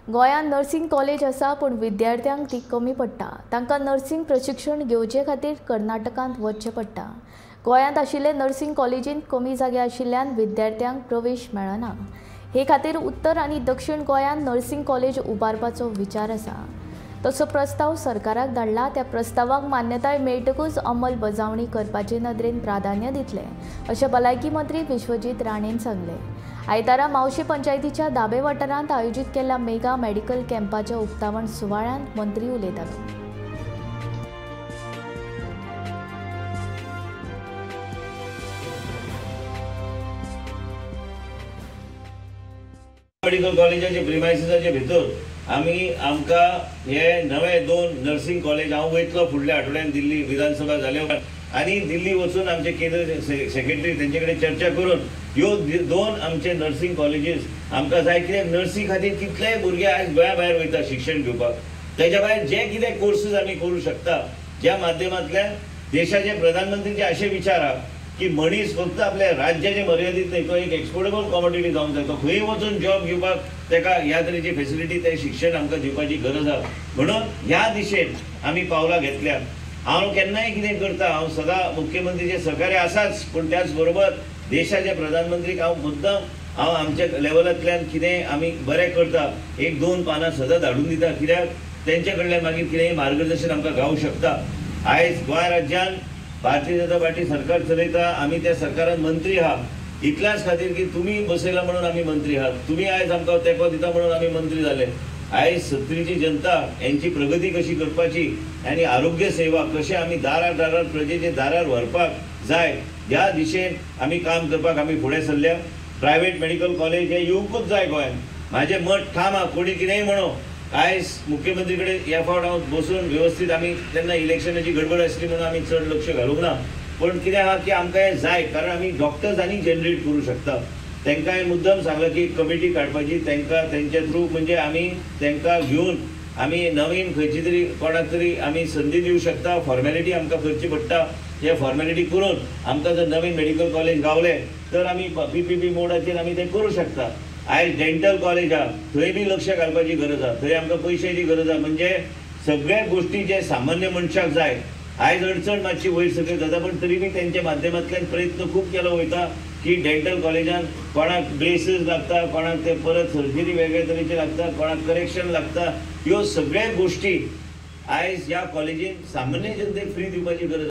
गोंयांत nursing college आसा पण विद्यार्थ्यांक ती कमी पडटा। तांकां नर्सिंग प्रशिक्षण घेवचे खातीर कर्नाटकांत वचचें पडटा। गोंयांत आशिल्ले नर्सिंग कॉलेजींत कमी जागे आशिल्ल्यान विद्यार्थ्यांक प्रवेश मेळना। हे खातीर उत्तर आनी दक्षिण गोंयांत नर्सिंग कॉलेज उबारपाचो विचार आसा। तसो प्रस्ताव सरकाराक धाडला। त्या प्रस्तावाक मान्यताय मेळटकूच अंमलबजावणी करपाचे नदरेन प्राधान्य दितले, अशें भलायकी मंत्री विश्वजीत राणेन सांगले। आयतारा मावशी पंचायतीच्या दाबे वाठारांत आयोजीत केल्ल्या मेगा मेडिकल कॅम्पाच्या उक्तावण सुवाळ्यांत मंत्री उलयतालो। मेडिकल कॉलेजाचे प्रिमायसिसाचे भितर आमकां हे नवे 2 नर्सिंग कॉलेज हांव वयतलो फुडल्या आठवड्यान दिल्ली विधानसभा जाले उपरांत आनी दिल्ली वचून आमचे केंद्र सेक्रेटरी तेंचे कडेन चर्चा करून ह्यो 2 आमचे नर्सिंग कॉलेजीस आमकां जाय कित्याक नर्सी खातीर कितलेय भुरगे आयज गोंया भायर वयता शिक्षण घेवपाक। तेज्या भायर जे कितें कोर्सीस आमी करूं शकता, ज्या माध्यमांतल्यान देशाचे प्रधानमंत्रीचे अशे विचार आहा की मनीस फक्त आपल्या राज्याचे मर्यादित नाही, तो एक एक्सपोर्टेबल कॉमोडिटी जावंक जाय। तो खंय वचून जॉब घेवपाक तेका ह्या तरेची फेसिलिटी ते शिक्षण आमकां दिवपाची गरज आहा। म्हणून ह्या दिशेन आमी पावलां घेतल्यात। हांव केन्नाय कितें करता, हांव सदां मुख्यमंत्रीचे सहकार्य आसाच, पण त्याच बरोबर देशाचे प्रधानमंत्रीक हांव आमच्या लेवलांतल्यान कितें आमी बरें करता 1-2 पानां सदां धाडून दिता, कित्याक तेंचे कडल्यान मागीर कितेंय मार्गदर्शन आमकां गावूंक शकता। आयज गोंय राज्यान भारतीय जनता पार्टी सरकार चलयता, आमी त्या सरकारान मंत्री आहा इतल्याच खातीर की तुमी बसयला म्हणून आमी मंत्री आहात, तुमी आयज आमकां तेंको दिता म्हणून आमी मंत्री जाले। आयज सत्तरीची जनता यांची प्रगती कशी करपाची आनी आरोग्य सेवा कशें आमी दारार प्रजेचे दारार व्हरपाक जाय ह्या दिशेन आमी काम करपाक आमी फुडें सरल्या। प्रायवेट मेडिकल कॉलेज हे येवंकूच जाय गोंयांत। म्हाजें मत ठाम आहा, कोणी कितेंय म्हणो, आयज मुख्यमंत्री कडेन ह्या फावट हांव बसून व्यवस्थीत आमी तेन्ना इलेक्शनाची गडबड आसली म्हणून आमी चड लक्ष घालूंक ना, पण कितें आहा की आमकां हें जाय, कारण आमी डॉक्टर्स आनी जनरेट करूं शकता। तांकां हांवें मुद्दम सांगलां की कमिटी काडपाची, तांकां तेंच्या थ्रू म्हणजे आमी तांकां घेवन आमी नवीन खंयची तरी कोणाक तरी आमी संदी दिवंक शकता। फॉर्मेलिटी आमकां करची पडटा, हे फॉर्मेलिटी करून आमकां जर नवीन मेडिकल कॉलेज गावले तर आमी PPP मोडाचेर आमी तें करूं शकता। आयज डेंटल कॉलेज आहा, थंय बी लक्ष घालपाची गरज आहा, थंय आमकां पयशांची गरज आहा। म्हणजे सगळ्या गोष्टी जे सामान्य मनशाक जाय, आयज अडचण मातशी वयर सकयल जाता, पण तरी बी तेंच्या माध्यमांतल्यान प्रयत्न खूब केलो वयता की डेंटल कॉलेजान कोणाक ब्रेसीस लागता, कोणाक ते परत सर्जरी वेगळे तरेची लागता, कोणाक करेक्शन लागता, ह्यो सगळ्या गोष्टी आयज ह्या कॉलेजीन सामान्य जनतेक फ्री दिवपाची गरज